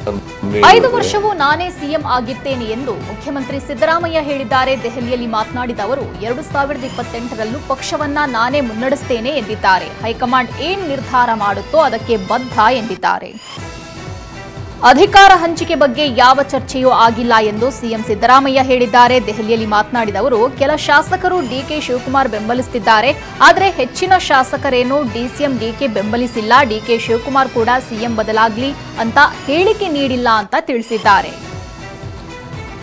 5 ವರ್ಷವೂ ನಾನೇ ಸಿಎಂ ಆಗಿರ್ತೇನೆ ಎಂದು ಮುಖ್ಯಮಂತ್ರಿ ಸಿದ್ದರಾಮಯ್ಯ ಹೇಳಿದ್ದಾರೆ. ದೆಹಲಿಯಲ್ಲಿ ಮಾತನಾಡಿದ ಅವರು 2028ರಲ್ಲೂ ಪಕ್ಷವನ್ನ ನಾನೇ ಮುನ್ನಡೆಸ್ತೇನೆ ಎಂದಿದ್ದಾರೆ. ಹೈಕಮಾಂಡ್ ಏನ್ ನಿರ್ಧಾರ ಮಾಡುತ್ತೋ ಅದಕ್ಕೆ ಬದ್ಧ ಎಂದಿದ್ದಾರೆ. ಅಧಿಕಾರ ಹಂಚಿಕೆ ಬಗ್ಗೆ ಯಾವ ಚರ್ಚೆಯೂ ಆಗಿಲ್ಲ ಎಂದು ಸಿಎಂ ಸಿದ್ದರಾಮಯ್ಯ ಹೇಳಿದ್ದಾರೆ. ದೆಹಲಿಯಲ್ಲಿ ಮಾತನಾಡಿದ ಅವರು ಕೆಲ ಶಾಸಕರು ಡಿಕೆ ಶಿವಕುಮಾರ್ ಬೆಂಬಲಿಸುತ್ತಿದ್ದಾರೆ. ಆದರೆ ಹೆಚ್ಚಿನ ಶಾಸಕರೇನು ಡಿಸಿಎಂ ಡಿಕೆ ಬೆಂಬಲಿಸಿಲ್ಲ. ಡಿಕೆ ಶಿವಕುಮಾರ್ ಕೂಡ ಸಿಎಂ ಬದಲಾಗ್ಲಿ ಅಂತ ಹೇಳಿಕೆ ನೀಡಿಲ್ಲ ಅಂತ ತಿಳಿಸಿದ್ದಾರೆ.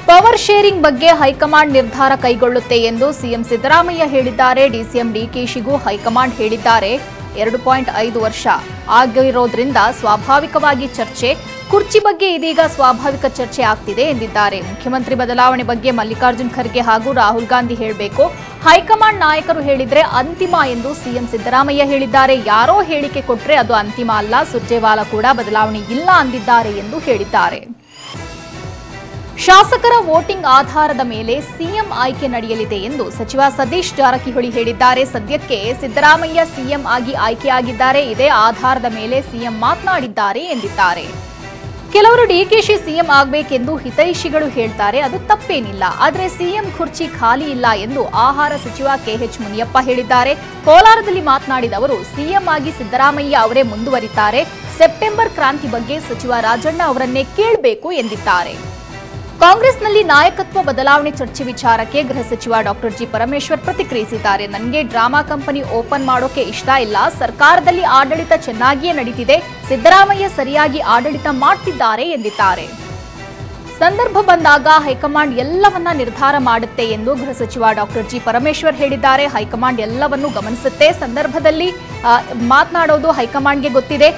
ಪವರ್ ಶೇರಿಂಗ್ ಬಗ್ಗೆ ಹೈಕಮಾಂಡ್ ನಿರ್ಧಾರ ಕೈಗೊಳ್ಳುತ್ತೆ ಎಂದು ಸಿಎಂ ಸಿದ್ದರಾಮಯ್ಯ ಹೇಳಿದ್ದಾರೆ. ಡಿಸಿಎಂ ಡಿಕೆಶಿಗೂ ಹೈಕಮಾಂಡ್ ಹೇಳಿದ್ದಾರೆ. 2.5 ವರ್ಷ ಆಗಿರೋದ್ರಿಂದ ಸ್ವಾಭಾವಿಕವಾಗಿ ಚರ್ಚೆ, ಕುರ್ಚಿ ಬಗ್ಗೆ ಇದೀಗ ಸ್ವಾಭಾವಿಕ ಚರ್ಚೆ ಆಗ್ತಿದೆ ಎಂದಿದ್ದಾರೆ. ಮುಖ್ಯಮಂತ್ರಿ ಬದಲಾವಣೆ ಬಗ್ಗೆ ಮಲ್ಲಿಕಾರ್ಜುನ್ ಖರ್ಗೆ ಹಾಗೂ ರಾಹುಲ್ ಗಾಂಧಿ ಹೇಳಬೇಕು, ಹೈಕಮಾಂಡ್ ನಾಯಕರು ಹೇಳಿದ್ರೆ ಅಂತಿಮ ಎಂದು ಸಿಎಂ ಸಿದ್ದರಾಮಯ್ಯ ಹೇಳಿದ್ದಾರೆ. ಯಾರೋ ಹೇಳಿಕೆ ಕೊಟ್ರೆ ಅದು ಅಂತಿಮ ಅಲ್ಲ, ಸುರ್ಜೇವಾಲಾ ಕೂಡ ಬದಲಾವಣೆ ಇಲ್ಲ ಅಂದಿದ್ದಾರೆ ಎಂದು ಹೇಳಿದ್ದಾರೆ. ಶಾಸಕರ ವೋಟಿಂಗ್ ಆಧಾರದ ಮೇಲೆ ಸಿಎಂ ಆಯ್ಕೆ ನಡೆಯಲಿದೆ ಎಂದು ಸಚಿವ ಸತೀಶ್ ಜಾರಕಿಹೊಳಿ ಹೇಳಿದ್ದಾರೆ. ಸದ್ಯಕ್ಕೆ ಸಿದ್ದರಾಮಯ್ಯ ಸಿಎಂ ಆಗಿ ಆಯ್ಕೆಯಾಗಿದ್ದಾರೆ. ಇದೇ ಆಧಾರದ ಮೇಲೆ ಸಿಎಂ ಮಾತನಾಡಿದ್ದಾರೆ ಎಂದಿದ್ದಾರೆ. ಕೆಲವರು ಡಿಕೆಶಿ ಸಿಎಂ ಆಗಬೇಕೆಂದು ಹಿತೈಷಿಗಳು ಹೇಳ್ತಾರೆ, ಅದು ತಪ್ಪೇನಿಲ್ಲ. ಆದರೆ ಸಿಎಂ ಕುರ್ಚಿ ಖಾಲಿ ಇಲ್ಲ ಎಂದು ಆಹಾರ ಸಚಿವ ಕೆಎಚ್ ಮುನಿಯಪ್ಪ ಹೇಳಿದ್ದಾರೆ. ಕೋಲಾರದಲ್ಲಿ ಮಾತನಾಡಿದ ಅವರು ಸಿಎಂ ಆಗಿ ಸಿದ್ದರಾಮಯ್ಯ ಅವರೇ ಮುಂದುವರಿತಾರೆ. ಸೆಪ್ಟೆಂಬರ್ ಕ್ರಾಂತಿ ಬಗ್ಗೆ ಸಚಿವ ರಾಜಣ್ಣ ಅವರನ್ನೇ ಕೇಳಬೇಕು ಎಂದಿದ್ದಾರೆ. ಕಾಂಗ್ರೆಸ್ನಲ್ಲಿ ನಾಯಕತ್ವ ಬದಲಾವಣೆ ಚರ್ಚೆ ವಿಚಾರಕ್ಕೆ ಗೃಹ ಸಚಿವ ಡಾಕ್ಟರ್ ಜಿ ಪರಮೇಶ್ವರ್ ಪ್ರತಿಕ್ರಿಯಿಸಿದ್ದಾರೆ. ನನಗೆ ಡ್ರಾಮಾ ಕಂಪನಿ ಓಪನ್ ಮಾಡೋಕೆ ಇಷ್ಟ ಇಲ್ಲ. ಸರ್ಕಾರದಲ್ಲಿ ಆಡಳಿತ ಚೆನ್ನಾಗಿಯೇ ನಡೀತಿದೆ. ಸಿದ್ದರಾಮಯ್ಯ ಸರಿಯಾಗಿ ಆಡಳಿತ ಮಾಡ್ತಿದ್ದಾರೆ ಎಂದಿದ್ದಾರೆ. ಸಂದರ್ಭ ಬಂದಾಗ ಹೈಕಮಾಂಡ್ ಎಲ್ಲವನ್ನ ನಿರ್ಧಾರ ಮಾಡುತ್ತೆ ಎಂದು ಗೃಹ ಸಚಿವ ಡಾಕ್ಟರ್ ಜಿ ಪರಮೇಶ್ವರ್ ಹೇಳಿದ್ದಾರೆ. ಹೈಕಮಾಂಡ್ ಎಲ್ಲವನ್ನೂ ಗಮನಿಸುತ್ತೆ. ಸಂದರ್ಭದಲ್ಲಿ ಮಾತನಾಡೋದು ಹೈಕಮಾಂಡ್ಗೆ ಗೊತ್ತಿದೆ.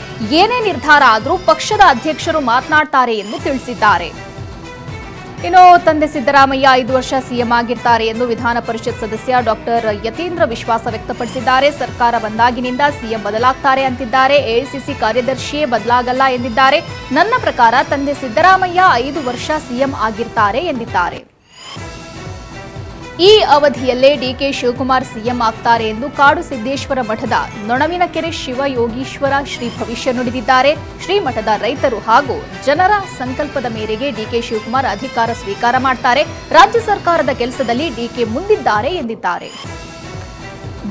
ಏನೇ ನಿರ್ಧಾರ ಆದರೂ ಪಕ್ಷದ ಅಧ್ಯಕ್ಷರು ಮಾತನಾಡ್ತಾರೆ ಎಂದು ತಿಳಿಸಿದ್ದಾರೆ. ಇನ್ನು ತಂದೆ ಸಿದ್ದರಾಮಯ್ಯ 5 ವರ್ಷ ಸಿಎಂ ಆಗಿರ್ತಾರೆ ಎಂದು ವಿಧಾನ ಪರಿಷತ್ ಸದಸ್ಯ ಡಾಕ್ಟರ್ ಯತೀಂದ್ರ ವಿಶ್ವಾಸ ವ್ಯಕ್ತಪಡಿಸಿದ್ದಾರೆ. ಸರ್ಕಾರ ಬಂದಾಗಿನಿಂದ ಸಿಎಂ ಬದಲಾಗ್ತಾರೆ ಅಂತಿದ್ದಾರೆ. ಎಐಸಿಸಿ ಕಾರ್ಯದರ್ಶಿಯೇ ಬದಲಾಗಲ್ಲ ಎಂದಿದ್ದಾರೆ. ನನ್ನ ಪ್ರಕಾರ ತಂದೆ ಸಿದ್ದರಾಮಯ್ಯ 5 ವರ್ಷ ಸಿಎಂ ಆಗಿರ್ತಾರೆ ಎಂದಿದ್ದಾರೆ. ಈ ಅವಧಿಯಲ್ಲೇ ಡಿಕೆ ಶಿವಕುಮಾರ್ ಸಿಎಂ ಆಗ್ತಾರೆ ಎಂದು ಕಾಡು ಸಿದ್ದೇಶ್ವರ ಮಠದ ನೊಣವಿನಕೆರೆ ಶಿವಯೋಗೀಶ್ವರ ಶ್ರೀ ಭವಿಷ್ಯ ನುಡಿದಿದ್ದಾರೆ. ಶ್ರೀಮಠದ ರೈತರು ಹಾಗೂ ಜನರ ಸಂಕಲ್ಪದ ಮೇರೆಗೆ ಡಿಕೆ ಶಿವಕುಮಾರ್ ಅಧಿಕಾರ ಸ್ವೀಕಾರ ಮಾಡ್ತಾರೆ. ರಾಜ್ಯ ಸರ್ಕಾರದ ಕೆಲಸದಲ್ಲಿ ಡಿಕೆ ಮುಂದಿದ್ದಾರೆ ಎಂದಿದ್ದಾರೆ.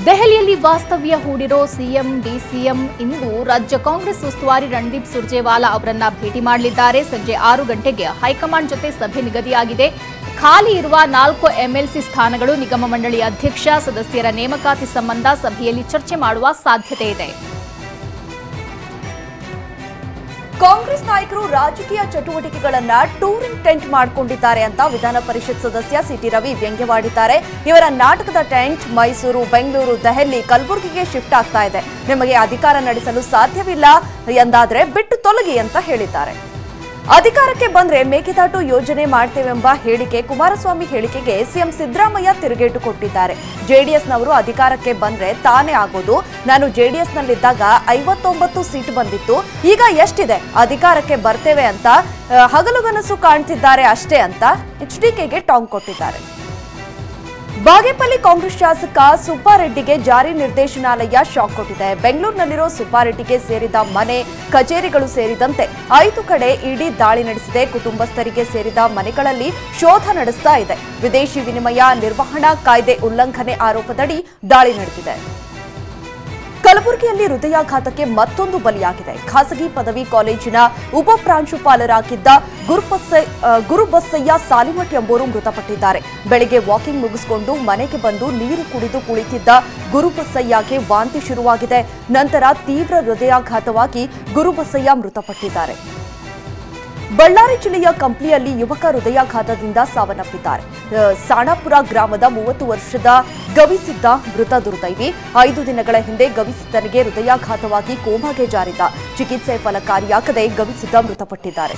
ದೆಹಲಿಯಲ್ಲಿ ವಾಸ್ತವ್ಯ ಹೂಡಿರೋ ಸಿಎಂ ಡಿಸಿಎಂ ಇಂದು ರಾಜ್ಯ ಕಾಂಗ್ರೆಸ್ ಉಸ್ತುವಾರಿ ರಣದೀಪ್ ಸುರ್ಜೇವಾಲಾ ಅವರನ್ನ ಭೇಟಿ ಮಾಡಲಿದ್ದಾರೆ. ಸಂಜೆ 6 ಗಂಟೆಗೆ ಹೈಕಮಾಂಡ್ ಜೊತೆ ಸಭೆ ನಿಗದಿಯಾಗಿದೆ. ಖಾಲಿ ಇರುವ 4 ಎಂಎಲ್ಸಿ ಸ್ಥಾನಗಳು, ನಿಗಮ ಮಂಡಳಿ ಅಧ್ಯಕ್ಷ, ಸದಸ್ಯರ ನೇಮಕಾತಿ ಸಂಬಂಧ ಸಭೆಯಲ್ಲಿ ಚರ್ಚೆ ಮಾಡುವ ಸಾಧ್ಯತೆ ಇದೆ. ಕಾಂಗ್ರೆಸ್ ನಾಯಕರು ರಾಜಕೀಯ ಚಟುವಟಿಕೆಗಳನ್ನ ಟೂರಿಂಗ್ ಟೆಂಟ್ ಮಾಡಿಕೊಂಡಿದ್ದಾರೆ ಅಂತ ವಿಧಾನ ಪರಿಷತ್ ಸದಸ್ಯ ಸಿಟಿ ರವಿ ವ್ಯಂಗ್ಯವಾಡಿದ್ದಾರೆ. ಇವರ ನಾಟಕದ ಟೆಂಟ್ ಮೈಸೂರು, ಬೆಂಗಳೂರು, ದೆಹಲಿ, ಕಲಬುರಗಿಗೆ ಶಿಫ್ಟ್ ಆಗ್ತಾ ಇದೆ. ನಿಮಗೆ ಅಧಿಕಾರ ನಡೆಸಲು ಸಾಧ್ಯವಿಲ್ಲ ಎಂದಾದ್ರೆ ಬಿಟ್ಟು ತೊಲಗಿ ಅಂತ ಹೇಳಿದ್ದಾರೆ. ಅಧಿಕಾರಕ್ಕೆ ಬಂದ್ರೆ ಮೇಕೆದಾಟು ಯೋಜನೆ ಮಾಡ್ತೇವೆಂಬ ಹೇಳಿಕೆ ಕುಮಾರಸ್ವಾಮಿ ಹೇಳಿಕೆಗೆ ಸಿಎಂ ಸಿದ್ದರಾಮಯ್ಯ ತಿರುಗೇಟು ಕೊಟ್ಟಿದ್ದಾರೆ. ಜೆಡಿಎಸ್ನವರು ಅಧಿಕಾರಕ್ಕೆ ಬಂದ್ರೆ ತಾನೇ ಆಗೋದು. ನಾನು ಜೆಡಿಎಸ್ನಲ್ಲಿದ್ದಾಗ 59 ಸೀಟ್ ಬಂದಿತ್ತು, ಈಗ ಎಷ್ಟಿದೆ? ಅಧಿಕಾರಕ್ಕೆ ಬರ್ತೇವೆ ಅಂತ ಹಗಲುಗನಸು ಕಾಣ್ತಿದ್ದಾರೆ ಅಷ್ಟೇ ಅಂತ ಎಚ್ಡಿಕೆಗೆ ಟಾಂಗ್ ಕೊಟ್ಟಿದ್ದಾರೆ. ಬಾಗೇಪಲ್ಲಿ ಕಾಂಗ್ರೆಸ್ ಶಾಸಕ ಸುಬ್ಬಾರೆಡ್ಡಿಗೆ ಜಾರಿ ನಿರ್ದೇಶನಾಲಯ ಶಾಕ್ ಕೊಟ್ಟಿದೆ. ಬೆಂಗಳೂರಿನಲ್ಲಿರೋ ಸುಬ್ಬಾರೆಡ್ಡಿಗೆ ಸೇರಿದ ಮನೆ, ಕಚೇರಿಗಳು ಸೇರಿದಂತೆ 5 ಕಡೆ ಇಡಿ ದಾಳಿ ನಡೆಸಿದೆ. ಕುಟುಂಬಸ್ಥರಿಗೆ ಸೇರಿದ ಮನೆಗಳಲ್ಲಿ ಶೋಧ ನಡೆಸ್ತಾ ಇದೆ. ವಿದೇಶಿ ವಿನಿಮಯ ನಿರ್ವಹಣಾ ಕಾಯ್ದೆ ಉಲ್ಲಂಘನೆ ಆರೋಪದಡಿ ದಾಳಿ ನಡೆದಿದೆ. ಕಲಬುರಗಿಯಲ್ಲಿ ಹೃದಯಾಘಾತಕ್ಕೆ ಮತ್ತೊಂದು ಬಲಿಯಾಗಿದೆ. ಖಾಸಗಿ ಪದವಿ ಕಾಲೇಜಿನ ಉಪ ಪ್ರಾಂಶುಪಾಲರಾಗಿದ್ದ ಗುರುಬಸಯ್ಯ ಸಾಲಿಮಠ್ ಎಂಬುವರು ಮೃತಪಟ್ಟಿದ್ದಾರೆ. ಬೆಳಿಗ್ಗೆ ವಾಕಿಂಗ್ ಮುಗಿಸಿಕೊಂಡು ಮನೆಗೆ ಬಂದು ನೀರು ಕುಡಿದು ಕುಳಿತಿದ್ದ ಗುರುಬಸಯ್ಯಗೆ ವಾಂತಿ ಶುರುವಾಗಿದೆ. ನಂತರ ತೀವ್ರ ಹೃದಯಾಘಾತವಾಗಿ ಗುರುಬಸಯ್ಯ ಮೃತಪಟ್ಟಿದ್ದಾರೆ. ಬಳ್ಳಾರಿ ಜಿಲ್ಲೆಯ ಕಂಪ್ಲಿಯಲ್ಲಿ ಯುವಕ ಹೃದಯಾಘಾತದಿಂದ ಸಾವನ್ನಪ್ಪಿದ್ದಾರೆ. ಸಾಣಾಪುರ ಗ್ರಾಮದ 30 ವರ್ಷದ ಗವಿಸಿದ್ದ ಮೃತ ದುರ್ದೈವಿ. 5 ದಿನಗಳ ಹಿಂದೆ ಗವಿಸಿದ್ದನಿಗೆ ಹೃದಯಾಘಾತವಾಗಿ ಕೋಮಾಗೆ ಜಾರಿದ್ದ. ಚಿಕಿತ್ಸೆ ಫಲಕಾರಿಯಾಗದೆ ಗವಿಸಿದ್ದ ಮೃತಪಟ್ಟಿದ್ದಾರೆ.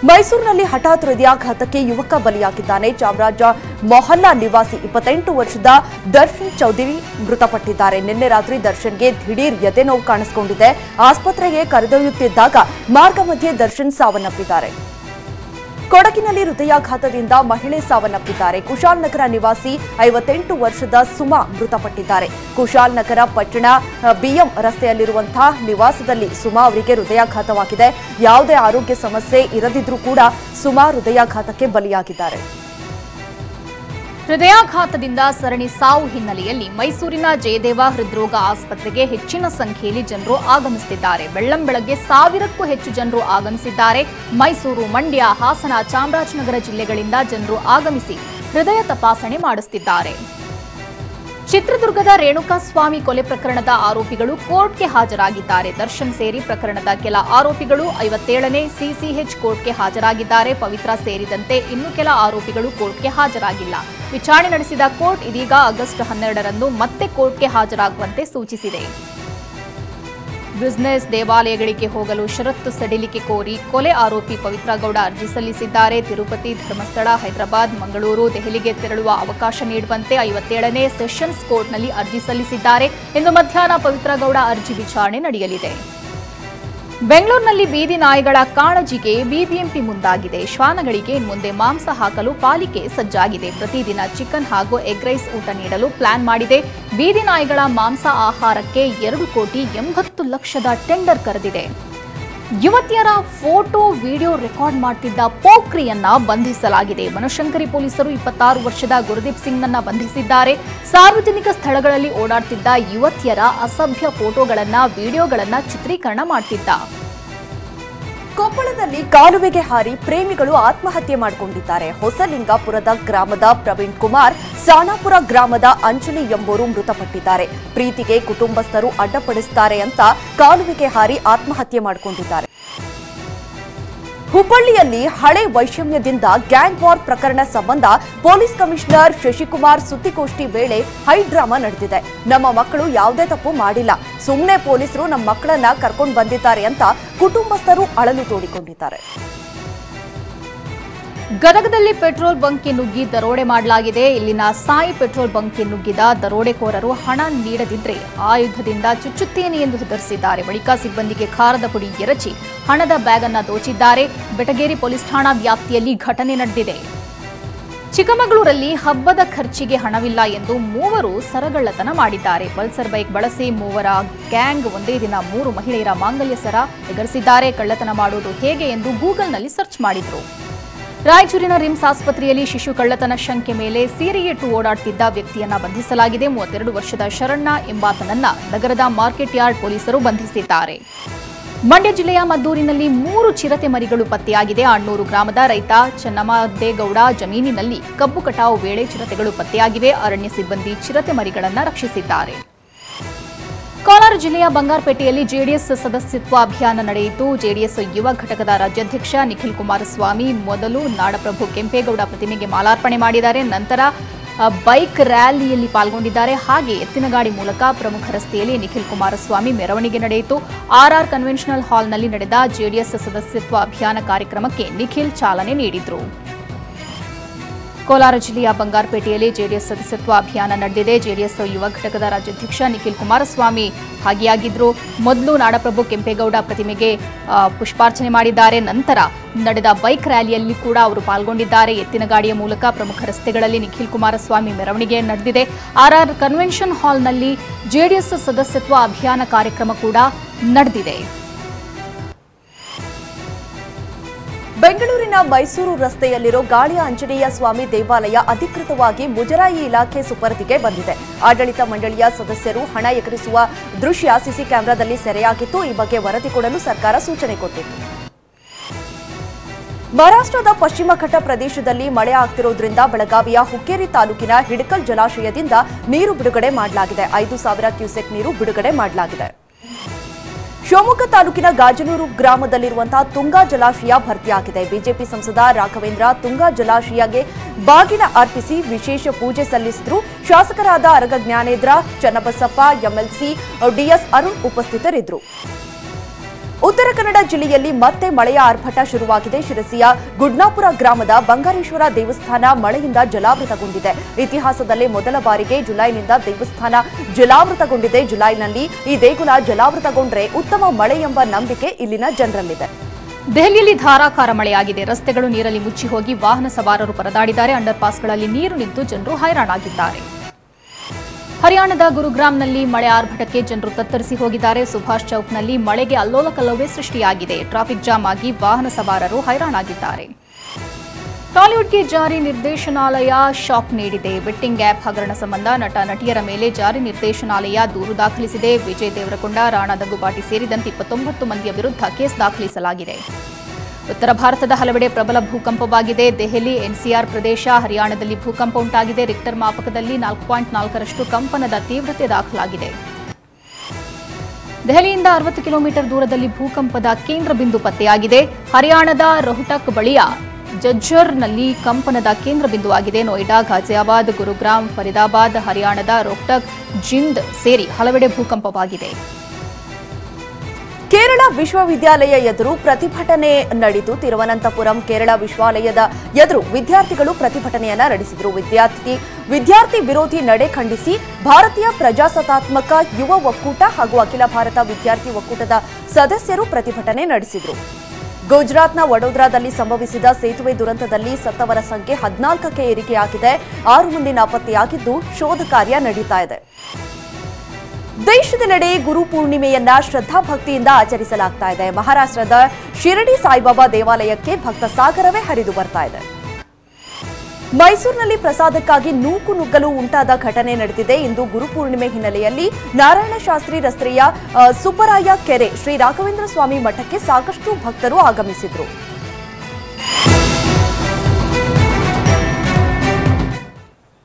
ಮೈಸೂರಿನಲ್ಲಿ ಹಠಾತ್ ಹೃದಯಾಘಾತಕ್ಕೆ ಯುವಕ ಬಲಿಯಾಗಿದ್ದಾನೆ. ಚಾಮರಾಜ ಮೊಹಲ್ಲಾ ನಿವಾಸಿ 28 ವರ್ಷದ ದರ್ಶನ್ ಚೌಧರಿ ಮೃತಪಟ್ಟಿದ್ದಾರೆ. ನಿನ್ನೆ ರಾತ್ರಿ ದರ್ಶನ್ಗೆ ದಿಢೀರ್ ಎದೆ ನೋವು ಕಾಣಿಸಿಕೊಂಡಿದೆ. ಆಸ್ಪತ್ರೆಗೆ ಕರೆದೊಯ್ಯುತ್ತಿದ್ದಾಗ ಮಾರ್ಗ ಮಧ್ಯೆ ದರ್ಶನ್ ಸಾವನ್ನಪ್ಪಿದ್ದಾರೆ. ಕೊಡಗಿನಲ್ಲಿ ಹೃದಯಾಘಾತದಿಂದ ಮಹಿಳೆ ಸಾವನ್ನಪ್ಪಿದ್ದಾರೆ. ಕುಶಾಲನಗರ ನಿವಾಸಿ 58 ವರ್ಷದ ಸುಮಾ ಮೃತಪಟ್ಟಿದ್ದಾರೆ. ಕುಶಾಲನಗರ ಪಟ್ಟಣ ಬಿಎಂ ರಸ್ತೆಯಲ್ಲಿರುವಂತಹ ನಿವಾಸದಲ್ಲಿ ಸುಮಾ ಅವರಿಗೆ ಹೃದಯಾಘಾತವಾಗಿದೆ. ಯಾವುದೇ ಆರೋಗ್ಯ ಸಮಸ್ಯೆ ಇರದಿದ್ರೂ ಕೂಡ ಸುಮಾ ಹೃದಯಾಘಾತಕ್ಕೆ ಬಲಿಯಾಗಿದ್ದಾರೆ. ಹೃದಯಾಘಾತದಿಂದ ಸರಣಿ ಸಾವು ಹಿನ್ನೆಲೆಯಲ್ಲಿ ಮೈಸೂರಿನ ಜಯದೇವ ಹೃದ್ರೋಗ ಆಸ್ಪತ್ರೆಗೆ ಹೆಚ್ಚಿನ ಸಂಖ್ಯೆಯಲ್ಲಿ ಜನರು ಆಗಮಿಸುತ್ತಿದ್ದಾರೆ. ಬೆಳ್ಳಂಬೆಳಗ್ಗೆ 1000ಕ್ಕೂ ಹೆಚ್ಚು ಜನರು ಆಗಮಿಸಿದ್ದಾರೆ. ಮೈಸೂರು, ಮಂಡ್ಯ, ಹಾಸನ, ಚಾಮರಾಜನಗರ ಜಿಲ್ಲೆಗಳಿಂದ ಜನರು ಆಗಮಿಸಿ ಹೃದಯ ತಪಾಸಣೆ ಮಾಡಿಸುತ್ತಿದ್ದಾರೆ. ಚಿತ್ರದುರ್ಗದ ರೇಣುಕಾಸ್ವಾಮಿ ಕೊಲೆ ಪ್ರಕರಣದ ಆರೋಪಿಗಳು ಕೋರ್ಟ್ಗೆ ಹಾಜರಾಗಿದ್ದಾರೆ. ದರ್ಶನ್ ಸೇರಿ ಪ್ರಕರಣದ ಕೆಲ ಆರೋಪಿಗಳು 57ನೇ ಸಿಸಿಎಚ್ ಕೋರ್ಟ್ಗೆ ಹಾಜರಾಗಿದ್ದಾರೆ. ಪವಿತ್ರ ಸೇರಿದಂತೆ ಇನ್ನು ಕೆಲ ಆರೋಪಿಗಳು ಕೋರ್ಟ್ಗೆ ಹಾಜರಾಗಿಲ್ಲ. ವಿಚಾರಣೆ ನಡೆಸಿದ ಕೋರ್ಟ್ ಇದೀಗ ಆಗಸ್ಟ್ 12ರಂದು ಮತ್ತೆ ಕೋರ್ಟ್ಗೆ ಹಾಜರಾಗುವಂತೆ ಸೂಚಿಸಿದೆ. ಬಿಸಿನೆಸ್ ದೇವಾಲಯಗಳಿಗೆ ಹೋಗಲು ಷರತ್ತು ಸಡಿಲಿಕೆ ಕೋರಿ ಕೊಲೆ ಆರೋಪಿ ಪವಿತ್ರ ಗೌಡ ಅರ್ಜಿ ಸಲ್ಲಿಸಿದ್ದಾರೆ. ತಿರುಪತಿ, ಧರ್ಮಸ್ಥಳ, ಹೈದರಾಬಾದ್, ಮಂಗಳೂರು, ದೆಹಲಿಗೆ ತೆರಳುವ ಅವಕಾಶ ನೀಡುವಂತೆ 57ನೇ ಸೆಷನ್ಸ್ ಕೋರ್ಟ್ನಲ್ಲಿ ಅರ್ಜಿ ಸಲ್ಲಿಸಿದ್ದಾರೆ. ಇಂದು ಮಧ್ಯಾಹ್ನ ಪವಿತ್ರ ಗೌಡ ಅರ್ಜಿ ವಿಚಾರಣೆ ನಡೆಯಲಿದೆ. ಬೆಂಗಳೂರಿನಲ್ಲಿ ಬೀದಿ ನಾಯಿಗಳ ಕಾಳಜಿಗೆ ಬಿಬಿಎಂಪಿ ಮುಂದಾಗಿದೆ. ಶ್ವಾನಗಳಿಗೆ ಮುಂದೆ ಮಾಂಸ ಹಾಕಲು ಪಾಲಿಕೆ ಸಜ್ಜಾಗಿದೆ. ಪ್ರತಿದಿನ ಚಿಕನ್ ಹಾಗೂ ಎಗ್ ರೈಸ್ ಊಟ ನೀಡಲು ಪ್ಲಾನ್ ಮಾಡಿದೆ. ಬೀದಿ ನಾಯಿಗಳ ಮಾಂಸ ಆಹಾರಕ್ಕೆ 2,80,00,000 ಟೆಂಡರ್ ಕರೆದಿದೆ. ಯುವತಿಯರ ಫೋಟೋ ವಿಡಿಯೋ ರೆಕಾರ್ಡ್ ಮಾಡುತ್ತಿದ್ದ ಪೋಖ್ರಿಯನ್ನ ಬಂಧಿಸಲಾಗಿದೆ. ಬನಶಂಕರಿ ಪೊಲೀಸರು 26 ವರ್ಷದ ಗುರುದೀಪ್ ಸಿಂಗ್ನನ್ನ ಬಂಧಿಸಿದ್ದಾರೆ. ಸಾರ್ವಜನಿಕ ಸ್ಥಳಗಳಲ್ಲಿ ಓಡಾಡುತ್ತಿದ್ದ ಯುವತಿಯರ ಅಸಭ್ಯ ಫೋಟೋಗಳನ್ನ, ವಿಡಿಯೋಗಳನ್ನ ಚಿತ್ರೀಕರಣ ಮಾಡುತ್ತಿದ್ದ. ಕೊಪ್ಪಳದಲ್ಲಿ ಕಾಲುವೆಗೆ ಹಾರಿ ಪ್ರೇಮಿಗಳು ಆತ್ಮಹತ್ಯೆ ಮಾಡಿಕೊಂಡಿದ್ದಾರೆ. ಹೊಸಲಿಂಗಾಪುರದ ಗ್ರಾಮದ ಪ್ರವೀಣ್ ಕುಮಾರ್, ಸಾಣಾಪುರ ಗ್ರಾಮದ ಅಂಜಲಿ ಎಂಬುವರು ಮೃತಪಟ್ಟಿದ್ದಾರೆ. ಪ್ರೀತಿಗೆ ಕುಟುಂಬಸ್ಥರು ಅಡ್ಡಪಡಿಸುತ್ತಾರೆ ಅಂತ ಕಾಲುವೆಗೆ ಹಾರಿ ಆತ್ಮಹತ್ಯೆ ಮಾಡಿಕೊಂಡಿದ್ದಾರೆ. ಹುಬ್ಬಳ್ಳಿಯಲ್ಲಿ ಹಳೆ ವೈಷಮ್ಯದಿಂದ ಗ್ಯಾಂಗ್ ವಾರ್ ಪ್ರಕರಣ ಸಂಬಂಧ ಪೊಲೀಸ್ ಕಮಿಷನರ್ ಶಶಿಕುಮಾರ್ ಸುದ್ದಿಗೋಷ್ಠಿ ವೇಳೆ ಹೈಡ್ರಾಮಾ ನಡೆದಿದೆ. ನಮ್ಮ ಮಕ್ಕಳು ಯಾವುದೇ ತಪ್ಪು ಮಾಡಿಲ್ಲ, ಸುಮ್ಮನೆ ಪೊಲೀಸರು ನಮ್ಮ ಮಕ್ಕಳನ್ನ ಕರ್ಕೊಂಡು ಬಂದಿದ್ದಾರೆ ಅಂತ ಕುಟುಂಬಸ್ಥರು ಅಳಲು ತೋಡಿಕೊಂಡಿದ್ದಾರೆ. ಗದಗದಲ್ಲಿ ಪೆಟ್ರೋಲ್ ಬಂಕ್ಗೆ ನುಗ್ಗಿ ದರೋಡೆ ಮಾಡಲಾಗಿದೆ. ಇಲ್ಲಿನ ಸಾಯಿ ಪೆಟ್ರೋಲ್ ಬಂಕ್ಗೆ ನುಗ್ಗಿದ ದರೋಡೆಕೋರರು ಹಣ ನೀಡದಿದ್ರೆ ಆಯುಧದಿಂದ ಚುಚ್ಚುತ್ತೇನೆ ಎಂದು ಹೆದರಿಸಿದ್ದಾರೆ. ಬಳಿಕ ಸಿಬ್ಬಂದಿಗೆ ಖಾರದ ಪುಡಿ ಎರಚಿ ಹಣದ ಬ್ಯಾಗ್ ಅನ್ನು ದೋಚಿದ್ದಾರೆ. ಬೆಟಗೇರಿ ಪೊಲೀಸ್ ಠಾಣಾ ವ್ಯಾಪ್ತಿಯಲ್ಲಿ ಘಟನೆ ನಡೆದಿದೆ. ಚಿಕ್ಕಮಗಳೂರಲ್ಲಿ ಹಬ್ಬದ ಖರ್ಚಿಗೆ ಹಣವಿಲ್ಲ ಎಂದು 3 ಸರಗಳ್ಳತನ ಮಾಡಿದ್ದಾರೆ. ಪಲ್ಸರ್ ಬೈಕ್ ಬಳಸಿ 3 ಗ್ಯಾಂಗ್ ಒಂದೇ ದಿನ 3 ಮಹಿಳೆಯರ ಮಾಂಗಲ್ಯ ಸರ ಎಗರಿಸಿದ್ದಾರೆ. ಕಳ್ಳತನ ಮಾಡುವುದು ಹೇಗೆ ಎಂದು ಗೂಗಲ್ನಲ್ಲಿ ಸರ್ಚ್ ಮಾಡಿದ್ರು. ರಾಯಚೂರಿನ ರಿಮ್ಸ್ ಆಸ್ಪತ್ರೆಯಲ್ಲಿ ಶಿಶು ಕಳ್ಳತನ ಶಂಕೆ ಮೇಲೆ ಸೀರೆಯಿಟ್ಟು ಓಡಾಡುತ್ತಿದ್ದ ವ್ಯಕ್ತಿಯನ್ನ ಬಂಧಿಸಲಾಗಿದೆ. 32 ವರ್ಷದ ಶರಣ್ಣ ಎಂಬಾತನನ್ನ ನಗರದ ಮಾರ್ಕೆಟ್ ಯಾರ್ಡ್ ಪೊಲೀಸರು ಬಂಧಿಸಿದ್ದಾರೆ. ಮಂಡ್ಯ ಜಿಲ್ಲೆಯ ಮದ್ದೂರಿನಲ್ಲಿ 3 ಚಿರತೆ ಮರಿಗಳು ಪತ್ತೆಯಾಗಿದೆ. ಅಣ್ಣೂರು ಗ್ರಾಮದ ರೈತ ಚೆನ್ನಮದೇಗೌಡ ಜಮೀನಿನಲ್ಲಿ ಕಬ್ಬು ಕಟಾವು ವೇಳೆ ಚಿರತೆಗಳು ಪತ್ತೆಯಾಗಿವೆ. ಅರಣ್ಯ ಸಿಬ್ಬಂದಿ ಚಿರತೆ ಮರಿಗಳನ್ನು ರಕ್ಷಿಸಿದ್ದಾರೆ. ಕೋಲಾರ ಜಿಲ್ಲೆಯ ಬಂಗಾರಪೇಟೆಯಲ್ಲಿ ಜೆಡಿಎಸ್ ಸದಸ್ಯತ್ವ ಅಭಿಯಾನ ನಡೆಯಿತು. ಜೆಡಿಎಸ್ ಯುವ ಘಟಕದ ರಾಜ್ಯಾಧ್ಯಕ್ಷ ನಿಖಿಲ್ ಕುಮಾರಸ್ವಾಮಿ ಮೊದಲು ನಾಡಪ್ರಭು ಕೆಂಪೇಗೌಡ ಪ್ರತಿಮೆಗೆ ಮಾಲಾರ್ಪಣೆ ಮಾಡಿದ್ದಾರೆ. ನಂತರ ಬೈಕ್ ರ್ಯಾಲಿಯಲ್ಲಿ ಪಾಲ್ಗೊಂಡಿದ್ದಾರೆ. ಹಾಗೆ ಎತ್ತಿನಗಾಡಿ ಮೂಲಕ ಪ್ರಮುಖ ರಸ್ತೆಯಲ್ಲಿ ನಿಖಿಲ್ ಕುಮಾರಸ್ವಾಮಿ ಮೆರವಣಿಗೆ ನಡೆಯಿತು. ಆರ್ಆರ್ ಕನ್ವೆನ್ಷನಲ್ ಹಾಲ್ನಲ್ಲಿ ನಡೆದ ಜೆಡಿಎಸ್ ಸದಸ್ಯತ್ವ ಅಭಿಯಾನ ಕಾರ್ಯಕ್ರಮಕ್ಕೆ ನಿಖಿಲ್ ಚಾಲನೆ ನೀಡಿದರು. ಕೋಲಾರ ಜಿಲ್ಲೆಯ ಬಂಗಾರಪೇಟೆಯಲ್ಲಿ ಜೆಡಿಎಸ್ ಸದಸ್ಯತ್ವ ಅಭಿಯಾನ ನಡೆದಿದೆ. ಜೆಡಿಎಸ್ ಯುವ ಘಟಕದ ರಾಜ್ಯಾಧ್ಯಕ್ಷ ನಿಖಿಲ್ ಕುಮಾರಸ್ವಾಮಿ ಭಾಗಿಯಾಗಿದ್ದರು. ಮೊದಲು ನಾಡಪ್ರಭು ಕೆಂಪೇಗೌಡ ಪ್ರತಿಮೆಗೆ ಪುಷ್ಪಾರ್ಚನೆ ಮಾಡಿದ್ದಾರೆ. ನಂತರ ನಡೆದ ಬೈಕ್ ರ್ಯಾಲಿಯಲ್ಲಿ ಕೂಡ ಅವರು ಪಾಲ್ಗೊಂಡಿದ್ದಾರೆ. ಎತ್ತಿನ ಗಾಡಿಯ ಮೂಲಕ ಪ್ರಮುಖ ರಸ್ತೆಗಳಲ್ಲಿ ನಿಖಿಲ್ ಕುಮಾರಸ್ವಾಮಿ ಮೆರವಣಿಗೆ ನಡೆದಿದೆ. ಆರ್ಆರ್ ಕನ್ವೆನ್ಷನ್ ಹಾಲ್ನಲ್ಲಿ ಜೆಡಿಎಸ್ ಸದಸ್ಯತ್ವ ಅಭಿಯಾನ ಕಾರ್ಯಕ್ರಮ ಕೂಡ ನಡೆದಿದೆ. ಬೆಂಗಳೂರಿನ ಮೈಸೂರು ರಸ್ತೆಯಲ್ಲಿರೋ ಗಾಳಿಯ ಆಂಜನೇಯ ಸ್ವಾಮಿ ದೇವಾಲಯ ಅಧಿಕೃತವಾಗಿ ಮುಜರಾಯಿ ಇಲಾಖೆ ಸುಪರ್ದಿಗೆ ಬಂದಿದೆ. ಆಡಳಿತ ಮಂಡಳಿಯ ಸದಸ್ಯರು ಹಣ ಎಗರಿಸುವ ದೃಶ್ಯ ಸಿಸಿ ಕ್ಯಾಮೆರಾದಲ್ಲಿ ಸೆರೆಯಾಗಿತ್ತು. ಈ ಬಗ್ಗೆ ವರದಿ ಕೊಡಲು ಸರ್ಕಾರ ಸೂಚನೆ ಕೊಟ್ಟಿತ್ತು. ಮಹಾರಾಷ್ಟ್ರದ ಪಶ್ಚಿಮ ಘಟ್ಟ ಪ್ರದೇಶದಲ್ಲಿ ಮಳೆ ಆಗ್ತಿರೋದ್ರಿಂದ ಬೆಳಗಾವಿಯ ಹುಕ್ಕೇರಿ ತಾಲೂಕಿನ ಹಿಡಕಲ್ ಜಲಾಶಯದಿಂದ ನೀರು ಬಿಡುಗಡೆ ಮಾಡಲಾಗಿದೆ. 5,000 ಕ್ಯೂಸೆಕ್ ನೀರು ಬಿಡುಗಡೆ ಮಾಡಲಾಗಿದೆ. ಶಿವಮೊಗ್ಗ ತಾಲೂಕಿನ ಗಾಜನೂರು ಗ್ರಾಮದಲ್ಲಿರುವಂತಹ ತುಂಗಾ ಜಲಾಶಯ ಭರ್ತಿಯಾಗಿದೆ. ಬಿಜೆಪಿ ಸಂಸದ ರಾಘವೇಂದ್ರ ತುಂಗಾ ಜಲಾಶಯಗೆ ಬಾಗಿನ ಅರ್ಪಿಸಿ ವಿಶೇಷ ಪೂಜೆ ಸಲ್ಲಿಸಿದ್ರು. ಶಾಸಕರಾದ ಅರಗ ಜ್ಞಾನೇಂದ್ರ, ಚನ್ನಬಸಪ್ಪ, ಎಂಎಲ್ಸಿ ಡಿಎಸ್ ಅರುಣ್ ಉಪಸ್ಥಿತರಿದ್ದರು. ಉತ್ತರ ಕನ್ನಡ ಜಿಲ್ಲೆಯಲ್ಲಿ ಮತ್ತೆ ಮಳೆಯ ಆರ್ಭಟ ಶುರುವಾಗಿದೆ. ಶಿರಸಿಯ ಗುಡ್ನಾಪುರ ಗ್ರಾಮದ ಬಂಗಾರೇಶ್ವರ ದೇವಸ್ಥಾನ ಮಳೆಯಿಂದ ಜಲಾವೃತಗೊಂಡಿದೆ. ಇತಿಹಾಸದಲ್ಲೇ ಮೊದಲ ಬಾರಿಗೆ ಜುಲೈನಿಂದ ದೇವಸ್ಥಾನ ಜಲಾವೃತಗೊಂಡಿದೆ. ಜುಲೈನಲ್ಲಿ ಈ ದೇಗುಲ ಜಲಾವೃತಗೊಂಡ್ರೆ ಉತ್ತಮ ಮಳೆ ಎಂಬ ನಂಬಿಕೆ ಇಲ್ಲಿನ ಜನರಲ್ಲಿದೆ. ದೆಹಲಿಯಲ್ಲಿ ಧಾರಾಕಾರ ಮಳೆಯಾಗಿದೆ. ರಸ್ತೆಗಳು ನೀರಲ್ಲಿ ಮುಚ್ಚಿ ಹೋಗಿ ವಾಹನ ಸವಾರರು ಪರದಾಡಿದ್ದಾರೆ. ಅಂಡರ್ ಪಾಸ್ಗಳಲ್ಲಿ ನೀರು ನಿಂತು ಜನರು ಹೈರಾಣಾಗಿದ್ದಾರೆ. ಹರಿಯಾಣದ ಗುರುಗ್ರಾಮ್ನಲ್ಲಿ ಮಳೆ ಆರ್ಭಟಕ್ಕೆ ಜನರು ತತ್ತರಿಸಿ ಹೋಗಿದ್ದಾರೆ. ಸುಭಾಷ್ ಚೌಕ್ನಲ್ಲಿ ಮಳೆಗೆ ಅಲ್ಲೋಲ ಕಲ್ಲೋಲೆ ಸೃಷ್ಟಿಯಾಗಿದೆ. ಟ್ರಾಫಿಕ್ ಜಾಮ್ ಆಗಿ ವಾಹನ ಸವಾರರು ಹೈರಾಣಾಗಿದ್ದಾರೆ. ಟಾಲಿವುಡ್ಗೆ ಜಾರಿ ನಿರ್ದೇಶನಾಲಯ ಶಾಕ್ ನೀಡಿದೆ. ಬೆಟ್ಟಿಂಗ್ ಆ್ಯಪ್ ಹಗರಣ ಸಂಬಂಧ ನಟ ನಟಿಯರ ಮೇಲೆ ಜಾರಿ ನಿರ್ದೇಶನಾಲಯ ದೂರು ದಾಖಲಿಸಿದೆ. ವಿಜಯ್ ದೇವರಕೊಂಡ, ರಾಣಾ ದಗ್ಗುಬಾಟಿ ಸೇರಿದಂತೆ 29 ಮಂದಿಯ ವಿರುದ್ಧ ಕೇಸ್ ದಾಖಲಿಸಲಾಗಿದೆ. ಉತ್ತರ ಭಾರತದ ಹಲವೆಡೆ ಪ್ರಬಲ ಭೂಕಂಪವಾಗಿದೆ. ದೆಹಲಿ, ಎನ್ಸಿಆರ್ ಪ್ರದೇಶ, ಹರಿಯಾಣದಲ್ಲಿ ಭೂಕಂಪ ಉಂಟಾಗಿದೆ. ರಿಕ್ಟರ್ ಮಾಪಕದಲ್ಲಿ 4.4ರಷ್ಟು ಕಂಪನದ ತೀವ್ರತೆ ದಾಖಲಾಗಿದೆ. ದೆಹಲಿಯಿಂದ 60 ಕಿಲೋಮೀಟರ್ ದೂರದಲ್ಲಿ ಭೂಕಂಪದ ಕೇಂದ್ರ ಬಿಂದು ಪತ್ತೆಯಾಗಿದೆ. ಹರಿಯಾಣದ ರೋಹ್ಟಕ್ ಬಳಿಯ ಜಜ್ಜರ್ನಲ್ಲಿ ಕಂಪನದ ಕೇಂದ್ರ ಬಿಂದುವಾಗಿದೆ. ನೋಯ್ಡಾ, ಘಾಜಿಯಾಬಾದ್, ಗುರುಗ್ರಾಮ್, ಫರೀದಾಬಾದ್, ಹರಿಯಾಣದ ರೋಹ್ಟಕ್, ಜಿಂದ್ ಸೇರಿ ಹಲವೆಡೆ ಭೂಕಂಪವಾಗಿದೆ. ಕೇರಳ ವಿಶ್ವವಿದ್ಯಾಲಯ ಎದುರು ಪ್ರತಿಭಟನೆ ನಡೆದು ತಿರುವನಂತಪುರಂ ಕೇರಳ ವಿಶ್ವವಿದ್ಯಾಲಯದ ಎದುರು ವಿದ್ಯಾರ್ಥಿಗಳು ಪ್ರತಿಭಟನೆಯನ್ನ ನಡೆಸಿದರು. ವಿದ್ಯಾರ್ಥಿ ವಿರೋಧಿ ನಡೆ ಖಂಡಿಸಿ ಭಾರತೀಯ ಪ್ರಜಾಸತ್ತಾತ್ಮಕ ಯುವ ಒಕ್ಕೂಟ ಹಾಗೂ ಅಖಿಲ ಭಾರತ ವಿದ್ಯಾರ್ಥಿ ಒಕ್ಕೂಟದ ಸದಸ್ಯರು ಪ್ರತಿಭಟನೆ ನಡೆಸಿದರು. ಗುಜರಾತ್ನ ವಡೋದರಾದಲ್ಲಿ ಸಂಭವಿಸಿದ ಸೇತುವೆ ದುರಂತದಲ್ಲಿ ಸತ್ತವರ ಸಂಖ್ಯೆ 14ಕ್ಕೆ ಏರಿಕೆಯಾಗಿದೆ. 6 ಮಂದಿ ನಾಪತ್ತೆಯಾಗಿದ್ದು ಶೋಧ ಕಾರ್ಯ ನಡೀತಾ ಇದೆ. ದೇಶದೆಲ್ಲೆಡೆ ಗುರು ಪೂರ್ಣಿಮೆಯನ್ನ ಶ್ರದ್ಧಾಭಕ್ತಿಯಿಂದ ಆಚರಿಸಲಾಗ್ತಾ ಇದೆ. ಮಹಾರಾಷ್ಟ್ರದ ಶಿರಡಿ ಸಾಯಿಬಾಬಾ ದೇವಾಲಯಕ್ಕೆ ಭಕ್ತ ಸಾಗರವೇ ಹರಿದು ಬರ್ತಾ ಇದೆ. ಮೈಸೂರಿನಲ್ಲಿ ಪ್ರಸಾದಕ್ಕಾಗಿ ನೂಕು ನುಗ್ಗಲು ಉಂಟಾದ ಘಟನೆ ನಡೆದಿದೆ. ಇಂದು ಗುರುಪೂರ್ಣಿಮೆ ಹಿನ್ನೆಲೆಯಲ್ಲಿ ನಾರಾಯಣಶಾಸ್ತ್ರಿ ರಸ್ತೆಯ ಸುಬ್ಬರಾಯ ಕೆರೆ ಶ್ರೀ ರಾಘವೇಂದ್ರ ಸ್ವಾಮಿ ಮಠಕ್ಕೆ ಸಾಕಷ್ಟು ಭಕ್ತರು ಆಗಮಿಸಿದ್ರು.